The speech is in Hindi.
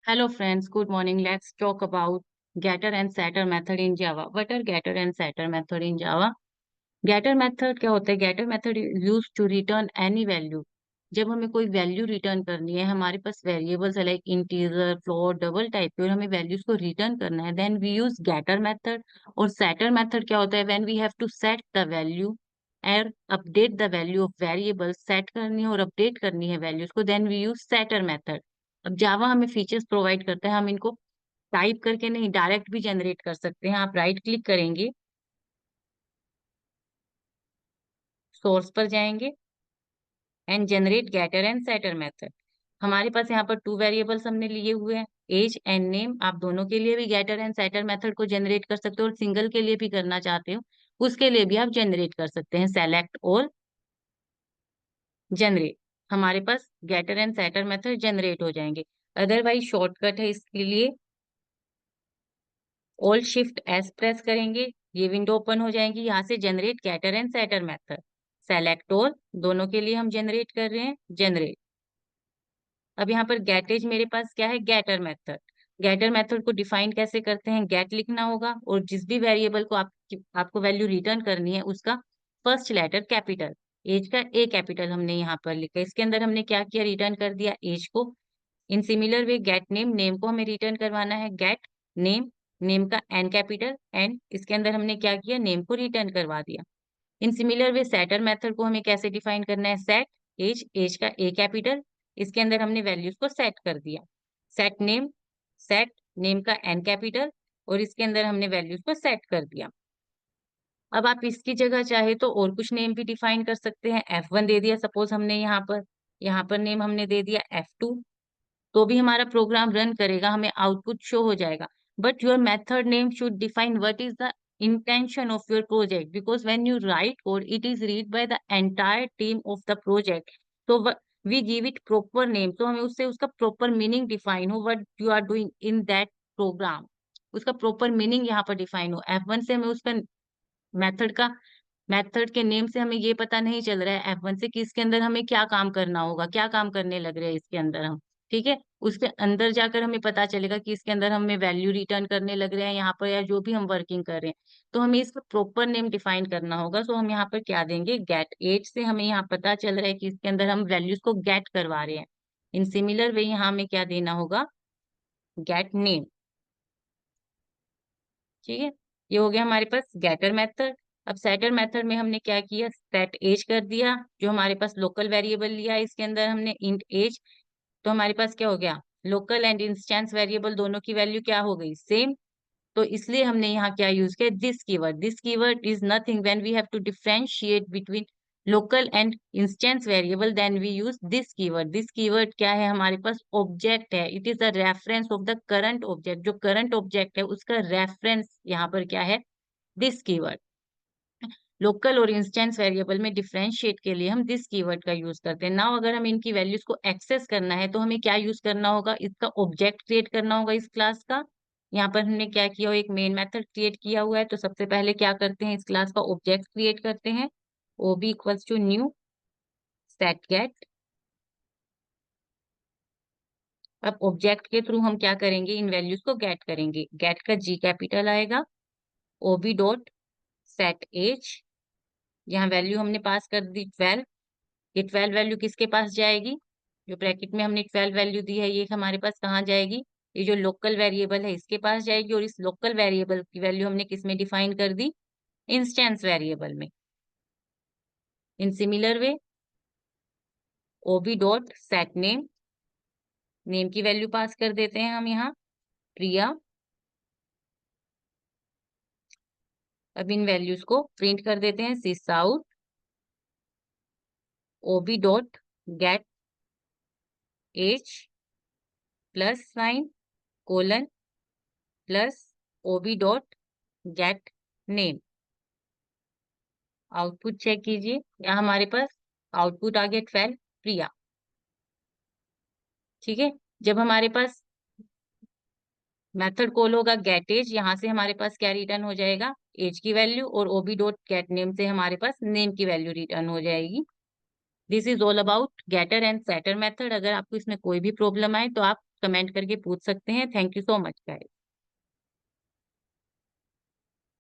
Hello friends, good morning. Let's talk about getter and setter method in Java. What are getter and setter method in Java? Getter method क्या होता है? Getter method is used to return any value. जब हमें कोई वैल्यू रिटर्न करनी है, हमारे पास वेरिएबल्स है like integer, float, double type के, और हमें वैल्यूज को रिटर्न करना है, then we use getter method. और setter मेथड क्या होता है? When we have to set the value और update the value of variable, set करनी है और अपडेट करनी है वैल्यूज को, then we use setter method. अब जावा हमें फीचर्स प्रोवाइड करता है, हम इनको टाइप करके नहीं, डायरेक्ट भी जनरेट कर सकते हैं. आप राइट क्लिक करेंगे, सोर्स पर जाएंगे and generate getter and setter method. हमारे पास यहाँ पर टू वेरिएबल्स हमने लिए हुए हैं, एज एंड नेम. आप दोनों के लिए भी गेटर एंड सेटर मेथड को जनरेट कर सकते हो, और सिंगल के लिए भी करना चाहते हो उसके लिए भी आप जनरेट कर सकते हैं. सेलेक्ट और जनरेट, हमारे पास getter and setter method generate हो जाएंगे. अदरवाइज शॉर्टकट है इसके लिए, ऑल शिफ्ट एस प्रेस करेंगे, ये विंडो ओपन हो जाएगी. यहाँ से generate getter and setter method, select all, दोनों के लिए हम जनरेट कर रहे हैं, जनरेट. अब यहाँ पर गेटेज मेरे पास क्या है? Getter method. गेटर मेथड को डिफाइन कैसे करते हैं? गेट लिखना होगा और जिस भी वेरिएबल को आपको वैल्यू रिटर्न करनी है उसका फर्स्ट लेटर कैपिटल, एज का ए कैपिटल हमने यहाँ पर लिखा. इसके अंदर हमने क्या किया? रिटर्न कर दिया एज को. इन सिमिलर वे गेट नेम, नेम को हमें रिटर्न करवाना है, गेट नेम, नेम का एन कैपिटल, एंड इसके अंदर हमने क्या किया? नेम को रिटर्न करवा दिया. In similar way setter method को हमें कैसे डिफाइन करना है? सेट एज, एज का ए कैपिटल, इसके अंदर हमने वैल्यूज को सेट कर दिया. सेट नेम, सेट नेम का एन कैपिटल, और इसके अंदर हमने वैल्यूज को सेट कर दिया. अब आप इसकी जगह चाहे तो और कुछ नेम भी डिफाइन कर सकते हैं. F1 दे दिया सपोज हमने, यहाँ पर नेम हमने दे दिया F2, तो भी हमारा प्रोग्राम रन करेगा, हमें आउटपुट शो हो जाएगा. But your method name should define what is the intention of your project, because when you write code it is read by the entire team of the project. So we give it proper name, तो हमें उससे उसका proper meaning define हो, what you are doing in that program, उसका proper meaning यहाँ पर define हो. F1 से हमें उसका मेथड का, मेथड के नेम से हमें ये पता नहीं चल रहा है F1 से कि इसके अंदर हमें क्या काम करना होगा, क्या काम करने लग रहे हैं इसके अंदर हम. ठीक है, उसके अंदर जाकर हमें पता चलेगा कि इसके अंदर हमें वैल्यू रिटर्न करने लग रहे हैं यहाँ पर, या जो भी हम वर्किंग कर रहे हैं. तो हमें इसका प्रॉपर नेम डिफाइन करना होगा. सो हम यहाँ पर क्या देंगे? गेट एज से हमें यहाँ पता चल रहा है कि इसके अंदर हम वैल्यूज को गेट करवा रहे हैं. इन सिमिलर वे यहाँ हमें क्या देना होगा? Gate name. ठीक है, ये हो गया हमारे पास गेटर मेथड. अब सेटर मेथड में हमने क्या किया? सेट एज कर दिया, जो हमारे पास लोकल वेरिएबल लिया है इसके अंदर हमने इंट एज. तो हमारे पास क्या हो गया? लोकल एंड इंस्टेंस वेरिएबल दोनों की वैल्यू क्या हो गई? सेम. तो इसलिए हमने यहाँ क्या यूज किया? This keyword. This keyword is nothing when we have to differentiate between local and instance variable, then we use this keyword. This keyword क्या है? हमारे पास ऑब्जेक्ट है, it is the reference of the current object. जो करंट ऑब्जेक्ट है उसका रेफरेंस यहाँ पर क्या है? This keyword. लोकल और इंस्टेंस वेरिएबल में डिफरेंशिएट के लिए हम दिस कीवर्ड का यूज करते हैं. नाउ अगर हमें इनकी वैल्यूज को एक्सेस करना है तो हमें क्या यूज करना होगा? इसका ऑब्जेक्ट क्रिएट करना होगा इस क्लास का. यहाँ पर हमने क्या किया? एक मेन मेथड क्रिएट किया हुआ है, तो सबसे पहले क्या करते हैं? इस क्लास का ऑब्जेक्ट क्रिएट करते हैं. Ob equals to new set get. अब ऑब्जेक्ट के थ्रू हम क्या करेंगे? इन वैल्यूज को गेट करेंगे. गेट का जी कैपिटल आएगा, ओबी डॉट सेट एज, यहाँ वैल्यू हमने पास कर दी 12. ये 12 वैल्यू किसके पास जाएगी? जो ब्रैकेट में हमने 12 वैल्यू दी है ये हमारे पास कहाँ जाएगी? ये जो लोकल वेरिएबल है इसके पास जाएगी, और इस लोकल वेरिएबल की वैल्यू हमने किस में डिफाइन कर दी? इंस्टेंस वेरिएबल में. In similar way O B dot set name, name की वैल्यू पास कर देते हैं हम यहाँ, प्रिया. अब इन वैल्यूज को प्रिंट कर देते हैं, sys out ob dot get age plus sign colon plus ob dot get name. Output check कीजिए, यहाँ हमारे पास आउटपुट आ गया 12 प्रिया. ठीक है, जब हमारे पास मेथड कॉल होगा गेट एज, यहाँ से हमारे पास क्या रिटर्न हो जाएगा? एज की वैल्यू, और ओबी डॉट गेट नेम से हमारे पास नेम की वैल्यू रिटर्न हो जाएगी. This is all about getter and setter method. अगर आपको इसमें कोई भी प्रॉब्लम आए तो आप कमेंट करके पूछ सकते हैं। Thank you so much guys.